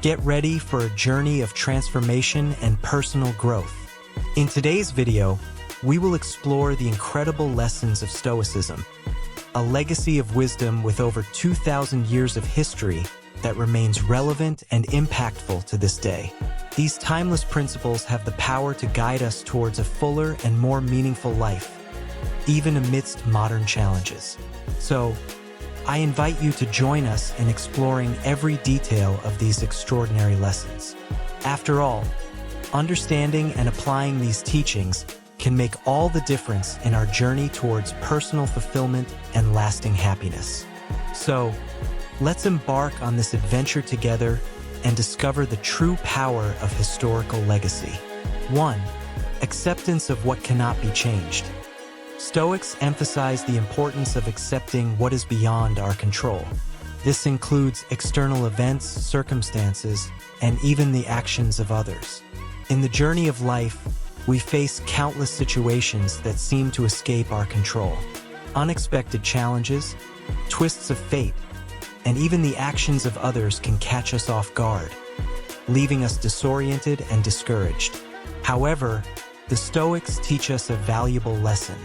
Get ready for a journey of transformation and personal growth. In today's video, we will explore the incredible lessons of Stoicism, a legacy of wisdom with over 2,000 years of history that remains relevant and impactful to this day. These timeless principles have the power to guide us towards a fuller and more meaningful life, even amidst modern challenges. So, I invite you to join us in exploring every detail of these extraordinary lessons. After all, understanding and applying these teachings can make all the difference in our journey towards personal fulfillment and lasting happiness. So, let's embark on this adventure together and discover the true power of historical legacy. 1. Acceptance of what cannot be changed. Stoics emphasize the importance of accepting what is beyond our control. This includes external events, circumstances, and even the actions of others. In the journey of life, we face countless situations that seem to escape our control. Unexpected challenges, twists of fate, and even the actions of others can catch us off guard, leaving us disoriented and discouraged. However, the Stoics teach us a valuable lesson: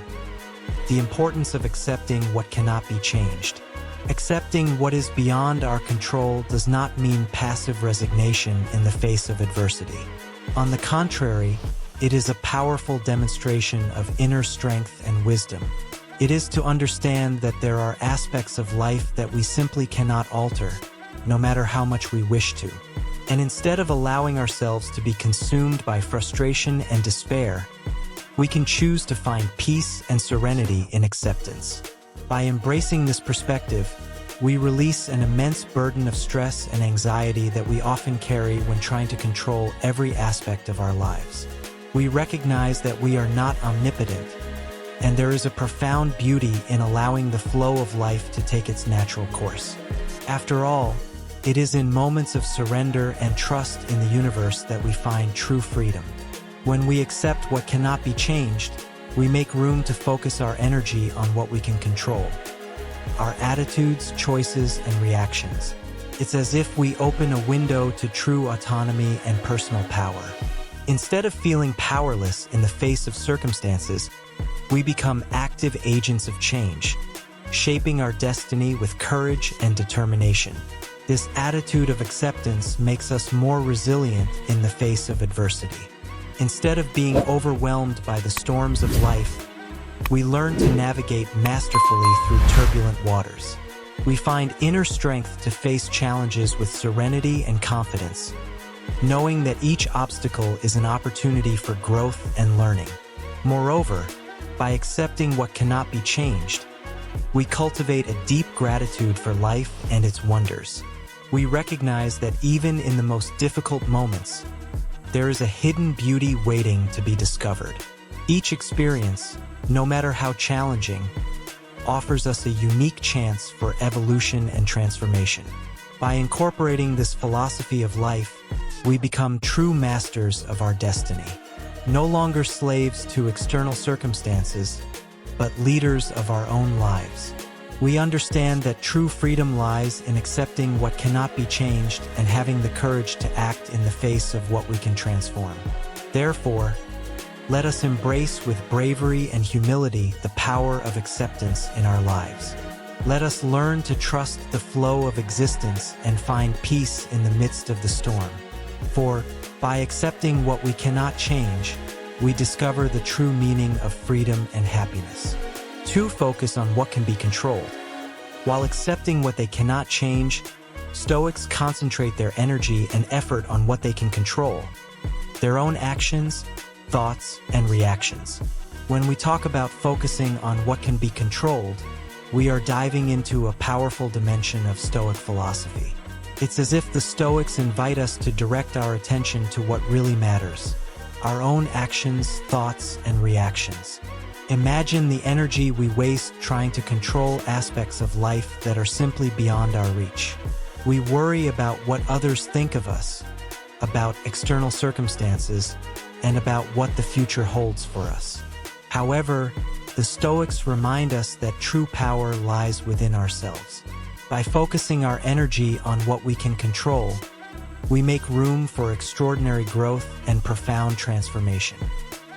the importance of accepting what cannot be changed. Accepting what is beyond our control does not mean passive resignation in the face of adversity. On the contrary, it is a powerful demonstration of inner strength and wisdom. It is to understand that there are aspects of life that we simply cannot alter, no matter how much we wish to. And instead of allowing ourselves to be consumed by frustration and despair, we can choose to find peace and serenity in acceptance. By embracing this perspective, we release an immense burden of stress and anxiety that we often carry when trying to control every aspect of our lives. We recognize that we are not omnipotent, and there is a profound beauty in allowing the flow of life to take its natural course. After all, it is in moments of surrender and trust in the universe that we find true freedom. When we accept what cannot be changed, we make room to focus our energy on what we can control: our attitudes, choices, and reactions. It's as if we open a window to true autonomy and personal power. Instead of feeling powerless in the face of circumstances, we become active agents of change, shaping our destiny with courage and determination. This attitude of acceptance makes us more resilient in the face of adversity. Instead of being overwhelmed by the storms of life, we learn to navigate masterfully through turbulent waters. We find inner strength to face challenges with serenity and confidence, knowing that each obstacle is an opportunity for growth and learning. Moreover, by accepting what cannot be changed, we cultivate a deep gratitude for life and its wonders. We recognize that even in the most difficult moments, there is a hidden beauty waiting to be discovered. Each experience, no matter how challenging, offers us a unique chance for evolution and transformation. By incorporating this philosophy of life, we become true masters of our destiny, no longer slaves to external circumstances, but leaders of our own lives. We understand that true freedom lies in accepting what cannot be changed and having the courage to act in the face of what we can transform. Therefore, let us embrace with bravery and humility the power of acceptance in our lives. Let us learn to trust the flow of existence and find peace in the midst of the storm. For, by accepting what we cannot change, we discover the true meaning of freedom and happiness. 2. Focus on what can be controlled. While accepting what they cannot change, Stoics concentrate their energy and effort on what they can control: their own actions, thoughts, and reactions. When we talk about focusing on what can be controlled, we are diving into a powerful dimension of Stoic philosophy. It's as if the Stoics invite us to direct our attention to what really matters: our own actions, thoughts, and reactions. Imagine the energy we waste trying to control aspects of life that are simply beyond our reach. We worry about what others think of us, about external circumstances, and about what the future holds for us. However, the Stoics remind us that true power lies within ourselves. By focusing our energy on what we can control, we make room for extraordinary growth and profound transformation.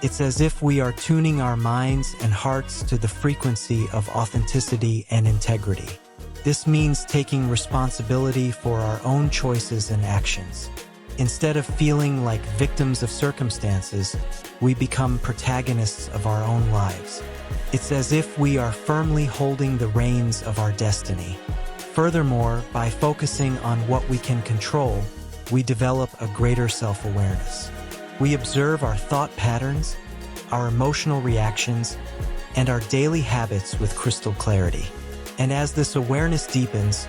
It's as if we are tuning our minds and hearts to the frequency of authenticity and integrity. This means taking responsibility for our own choices and actions. Instead of feeling like victims of circumstances, we become protagonists of our own lives. It's as if we are firmly holding the reins of our destiny. Furthermore, by focusing on what we can control, we develop a greater self-awareness. We observe our thought patterns, our emotional reactions, and our daily habits with crystal clarity. And as this awareness deepens,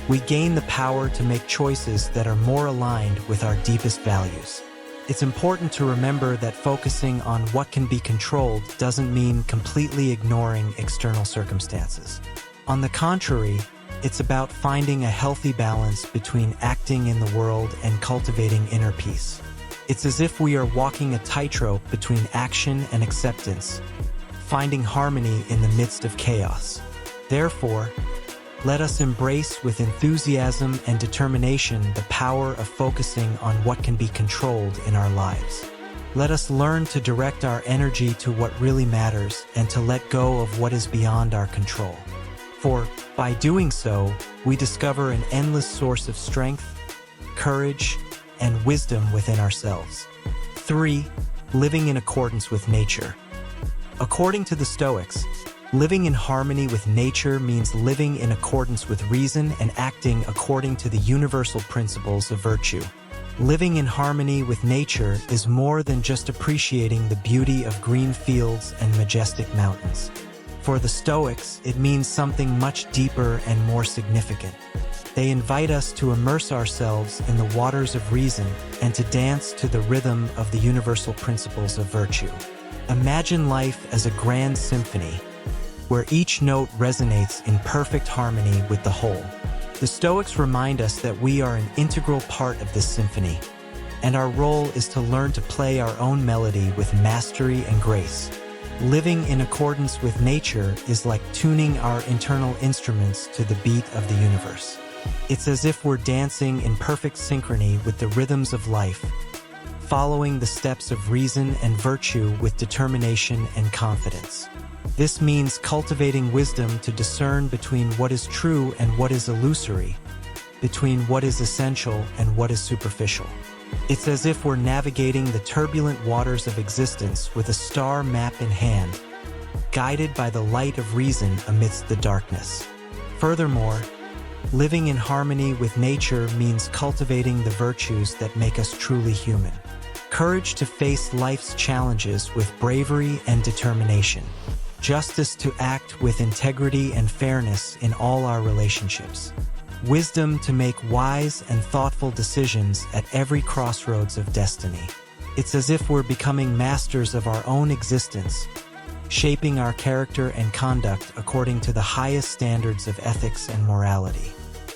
we gain the power to make choices that are more aligned with our deepest values. It's important to remember that focusing on what can be controlled doesn't mean completely ignoring external circumstances. On the contrary, it's about finding a healthy balance between acting in the world and cultivating inner peace. It's as if we are walking a tightrope between action and acceptance, finding harmony in the midst of chaos. Therefore, let us embrace with enthusiasm and determination the power of focusing on what can be controlled in our lives. Let us learn to direct our energy to what really matters and to let go of what is beyond our control. For, by doing so, we discover an endless source of strength, courage, and wisdom within ourselves. 3. Living in accordance with nature. According to the Stoics, living in harmony with nature means living in accordance with reason and acting according to the universal principles of virtue. Living in harmony with nature is more than just appreciating the beauty of green fields and majestic mountains. For the Stoics, it means something much deeper and more significant. They invite us to immerse ourselves in the waters of reason and to dance to the rhythm of the universal principles of virtue. Imagine life as a grand symphony, where each note resonates in perfect harmony with the whole. The Stoics remind us that we are an integral part of this symphony, and our role is to learn to play our own melody with mastery and grace. Living in accordance with nature is like tuning our internal instruments to the beat of the universe. It's as if we're dancing in perfect synchrony with the rhythms of life, following the steps of reason and virtue with determination and confidence. This means cultivating wisdom to discern between what is true and what is illusory, between what is essential and what is superficial. It's as if we're navigating the turbulent waters of existence with a star map in hand, guided by the light of reason amidst the darkness. Furthermore, living in harmony with nature means cultivating the virtues that make us truly human. Courage to face life's challenges with bravery and determination. Justice to act with integrity and fairness in all our relationships. Wisdom to make wise and thoughtful decisions at every crossroads of destiny. It's as if we're becoming masters of our own existence, shaping our character and conduct according to the highest standards of ethics and morality.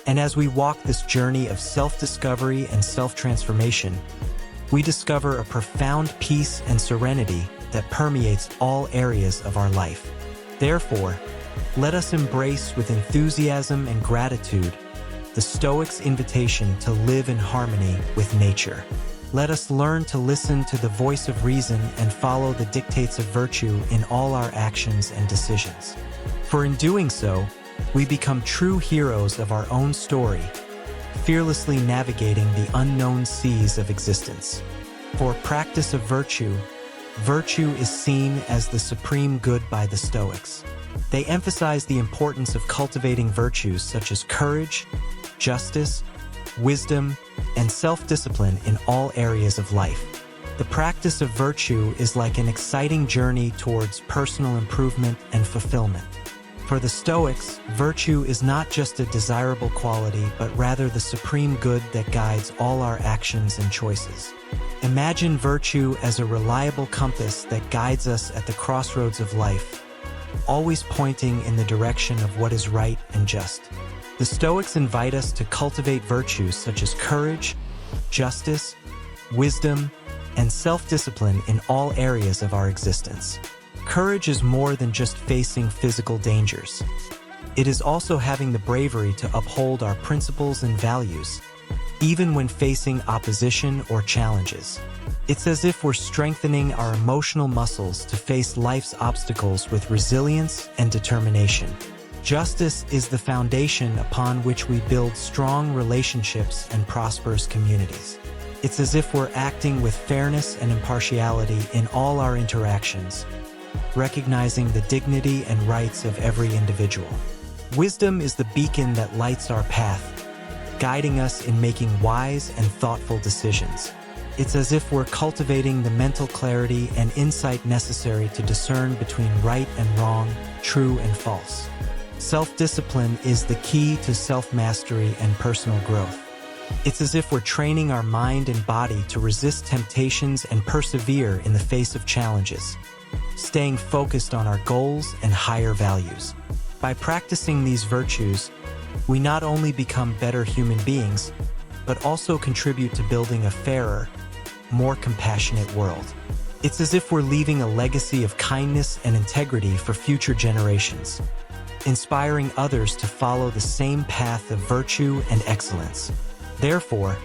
And as we walk this journey of self-discovery and self-transformation, we discover a profound peace and serenity that permeates all areas of our life. Therefore, let us embrace with enthusiasm and gratitude the Stoics' invitation to live in harmony with nature. Let us learn to listen to the voice of reason and follow the dictates of virtue in all our actions and decisions. For in doing so, we become true heroes of our own story, fearlessly navigating the unknown seas of existence. For practice of virtue, virtue is seen as the supreme good by the Stoics. They emphasize the importance of cultivating virtues such as courage, justice, wisdom, and self-discipline in all areas of life. The practice of virtue is like an exciting journey towards personal improvement and fulfillment. For the Stoics, virtue is not just a desirable quality, but rather the supreme good that guides all our actions and choices. Imagine virtue as a reliable compass that guides us at the crossroads of life, always pointing in the direction of what is right and just. The Stoics invite us to cultivate virtues such as courage, justice, wisdom, and self-discipline in all areas of our existence. Courage is more than just facing physical dangers. It is also having the bravery to uphold our principles and values, even when facing opposition or challenges. It's as if we're strengthening our emotional muscles to face life's obstacles with resilience and determination. Justice is the foundation upon which we build strong relationships and prosperous communities. It's as if we're acting with fairness and impartiality in all our interactions, recognizing the dignity and rights of every individual. Wisdom is the beacon that lights our path, guiding us in making wise and thoughtful decisions. It's as if we're cultivating the mental clarity and insight necessary to discern between right and wrong, true and false. Self-discipline is the key to self-mastery and personal growth. It's as if we're training our mind and body to resist temptations and persevere in the face of challenges, staying focused on our goals and higher values. By practicing these virtues, we not only become better human beings, but also contribute to building a fairer, more compassionate world. It's as if we're leaving a legacy of kindness and integrity for future generations, inspiring others to follow the same path of virtue and excellence. Therefore,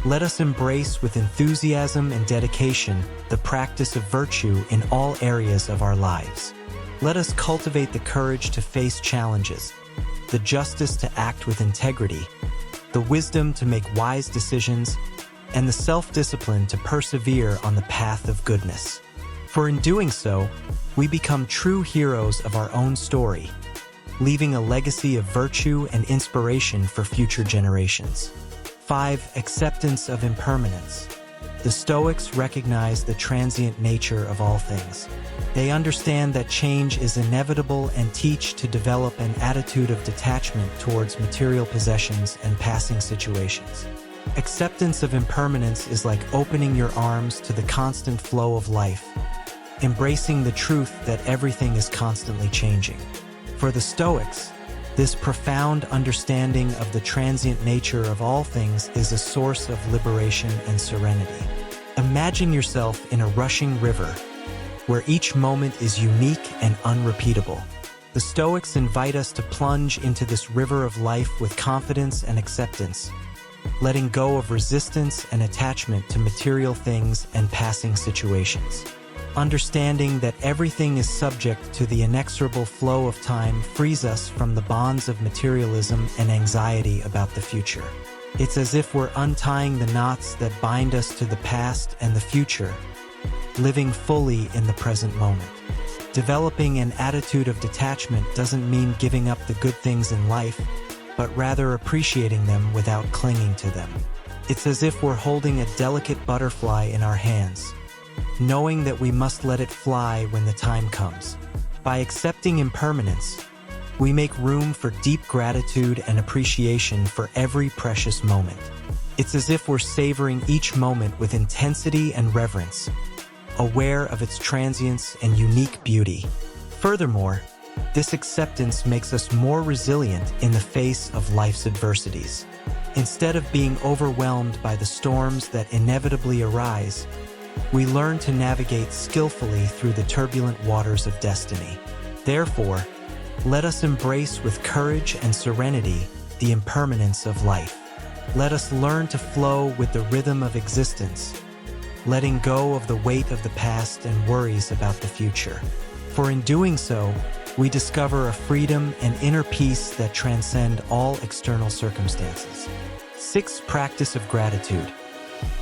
let us embrace with enthusiasm and dedication the practice of virtue in all areas of our lives. Let us cultivate the courage to face challenges, the justice to act with integrity, the wisdom to make wise decisions, and the self-discipline to persevere on the path of goodness. For in doing so, we become true heroes of our own story, leaving a legacy of virtue and inspiration for future generations. 5. Acceptance of impermanence. The Stoics recognize the transient nature of all things. They understand that change is inevitable and teach to develop an attitude of detachment towards material possessions and passing situations. Acceptance of impermanence is like opening your arms to the constant flow of life, embracing the truth that everything is constantly changing. For the Stoics, this profound understanding of the transient nature of all things is a source of liberation and serenity. Imagine yourself in a rushing river, where each moment is unique and unrepeatable. The Stoics invite us to plunge into this river of life with confidence and acceptance, letting go of resistance and attachment to material things and passing situations. Understanding that everything is subject to the inexorable flow of time frees us from the bonds of materialism and anxiety about the future. It's as if we're untying the knots that bind us to the past and the future, living fully in the present moment. Developing an attitude of detachment doesn't mean giving up the good things in life, but rather appreciating them without clinging to them. It's as if we're holding a delicate butterfly in our hands, knowing that we must let it fly when the time comes. By accepting impermanence, we make room for deep gratitude and appreciation for every precious moment. It's as if we're savoring each moment with intensity and reverence, aware of its transience and unique beauty. Furthermore, this acceptance makes us more resilient in the face of life's adversities. Instead of being overwhelmed by the storms that inevitably arise, we learn to navigate skillfully through the turbulent waters of destiny. Therefore, let us embrace with courage and serenity the impermanence of life. Let us learn to flow with the rhythm of existence, letting go of the weight of the past and worries about the future. For in doing so, we discover a freedom and inner peace that transcend all external circumstances. 6. Practice of gratitude.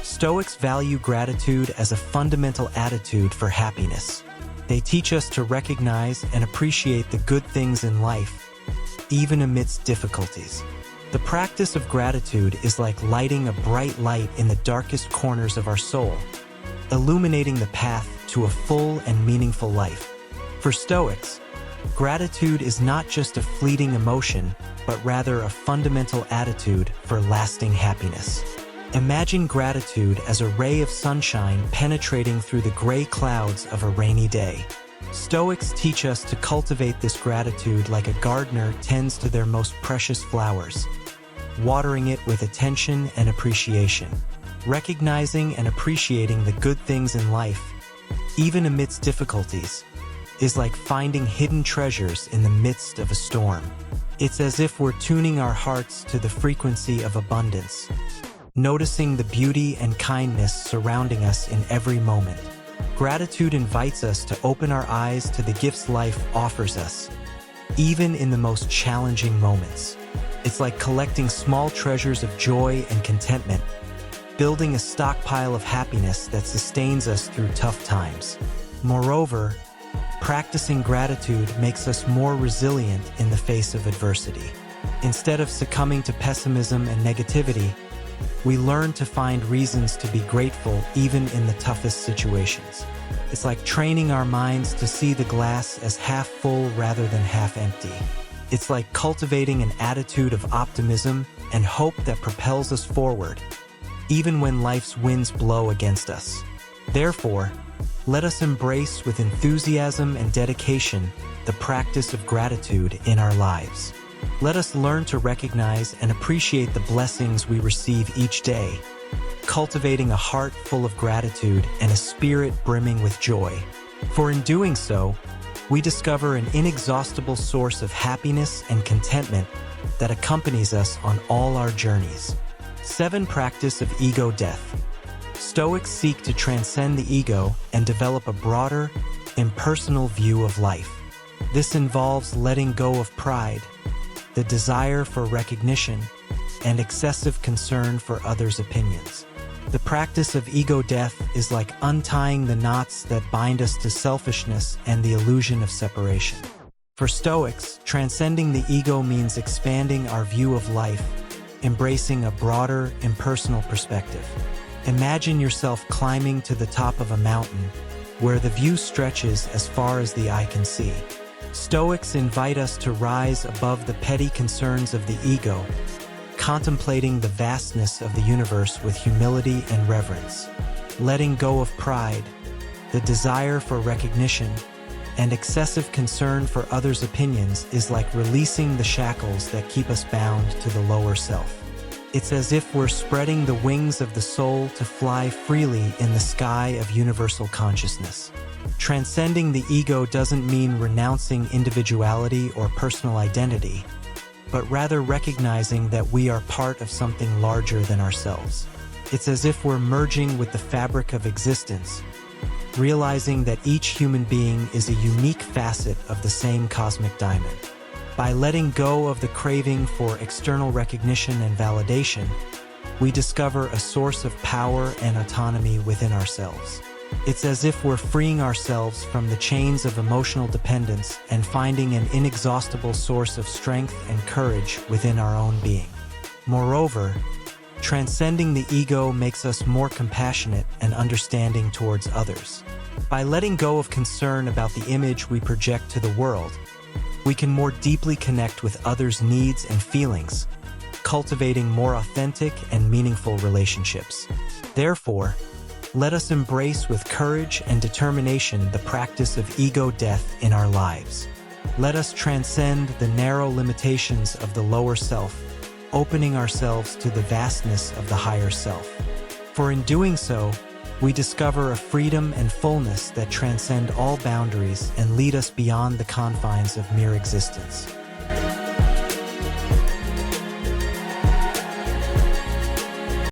Stoics value gratitude as a fundamental attitude for happiness. They teach us to recognize and appreciate the good things in life, even amidst difficulties. The practice of gratitude is like lighting a bright light in the darkest corners of our soul, illuminating the path to a full and meaningful life. For Stoics, gratitude is not just a fleeting emotion, but rather a fundamental attitude for lasting happiness. Imagine gratitude as a ray of sunshine penetrating through the gray clouds of a rainy day. Stoics teach us to cultivate this gratitude like a gardener tends to their most precious flowers, watering it with attention and appreciation. Recognizing and appreciating the good things in life, even amidst difficulties, is like finding hidden treasures in the midst of a storm. It's as if we're tuning our hearts to the frequency of abundance, noticing the beauty and kindness surrounding us in every moment. Gratitude invites us to open our eyes to the gifts life offers us, even in the most challenging moments. It's like collecting small treasures of joy and contentment, building a stockpile of happiness that sustains us through tough times. Moreover, practicing gratitude makes us more resilient in the face of adversity. Instead of succumbing to pessimism and negativity, we learn to find reasons to be grateful even in the toughest situations. It's like training our minds to see the glass as half full rather than half empty. It's like cultivating an attitude of optimism and hope that propels us forward, even when life's winds blow against us. Therefore, let us embrace with enthusiasm and dedication the practice of gratitude in our lives. Let us learn to recognize and appreciate the blessings we receive each day, cultivating a heart full of gratitude and a spirit brimming with joy. For in doing so, we discover an inexhaustible source of happiness and contentment that accompanies us on all our journeys. 7. Practice of ego death. Stoics seek to transcend the ego and develop a broader, impersonal view of life. This involves letting go of pride, the desire for recognition, and excessive concern for others' opinions. The practice of ego death is like untying the knots that bind us to selfishness and the illusion of separation. For Stoics, transcending the ego means expanding our view of life, embracing a broader, impersonal perspective. Imagine yourself climbing to the top of a mountain, where the view stretches as far as the eye can see. Stoics invite us to rise above the petty concerns of the ego, contemplating the vastness of the universe with humility and reverence. Letting go of pride, the desire for recognition, and excessive concern for others' opinions is like releasing the shackles that keep us bound to the lower self. It's as if we're spreading the wings of the soul to fly freely in the sky of universal consciousness. Transcending the ego doesn't mean renouncing individuality or personal identity, but rather recognizing that we are part of something larger than ourselves. It's as if we're merging with the fabric of existence, realizing that each human being is a unique facet of the same cosmic diamond. By letting go of the craving for external recognition and validation, we discover a source of power and autonomy within ourselves. It's as if we're freeing ourselves from the chains of emotional dependence and finding an inexhaustible source of strength and courage within our own being. Moreover, transcending the ego makes us more compassionate and understanding towards others. By letting go of concern about the image we project to the world, we can more deeply connect with others' needs and feelings, cultivating more authentic and meaningful relationships. Therefore, let us embrace with courage and determination the practice of ego death in our lives. Let us transcend the narrow limitations of the lower self, opening ourselves to the vastness of the higher self. For in doing so, we discover a freedom and fullness that transcend all boundaries and lead us beyond the confines of mere existence.